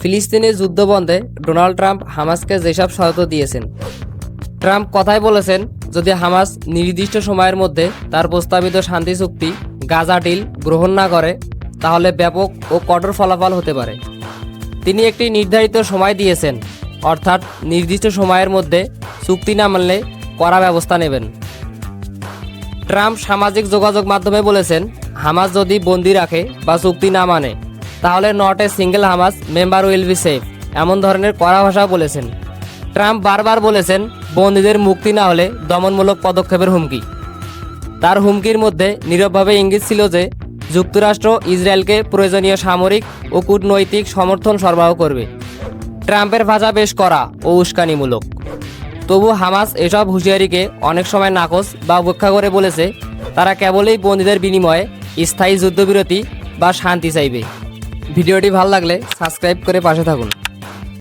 ফিলিস্তিনে যুদ্ধ বন্ধে ডোনাল্ড ট্রাম্প হামাসকে যেসব সহায়তা দিয়েছেন। ট্রাম্প কথাই বলেছেন, যদি হামাস নির্দিষ্ট সময়ের মধ্যে তার প্রস্তাবিত শান্তি চুক্তি গাজা ডিল গ্রহণ না করে তাহলে ব্যাপক ও কঠোর ফলাফল হতে পারে। তিনি একটি নির্ধারিত সময় দিয়েছেন, অর্থাৎ নির্দিষ্ট সময়ের মধ্যে চুক্তি না মানলে কড়া ব্যবস্থা নেবেন। ট্রাম্প সামাজিক যোগাযোগ মাধ্যমে বলেছেন, হামাস যদি বন্দি রাখে বা চুক্তি না মানে তাহলে not a single Hamas member will be safe, এমন ধরনের কড়া ভাষা বলেছেন। ট্রাম্প বারবার বলেছেন, বন্দীদের মুক্তি না হলে দমনমূলক পদক্ষেপের হুমকি। তার হুমকির মধ্যে নীরবভাবে ইঙ্গিত ছিল যে যুক্তরাষ্ট্র ইসরায়েলকে প্রয়োজনীয় সামরিক ও কূটনৈতিক সমর্থন সরবরাহ করবে। ট্রাম্পের ভাষা বেশ কড়া ও উস্কানিমূলক। তবু হামাস এসব হুঁশিয়ারিকে অনেক সময় নাকচ বা উপেক্ষা করে বলেছে তারা কেবলই বন্দীদের বিনিময়ে স্থায়ী যুদ্ধবিরতি বা শান্তি চাইবে। ভিডিওটি ভালো লাগলে সাবস্ক্রাইব করে পাশে থাকুন।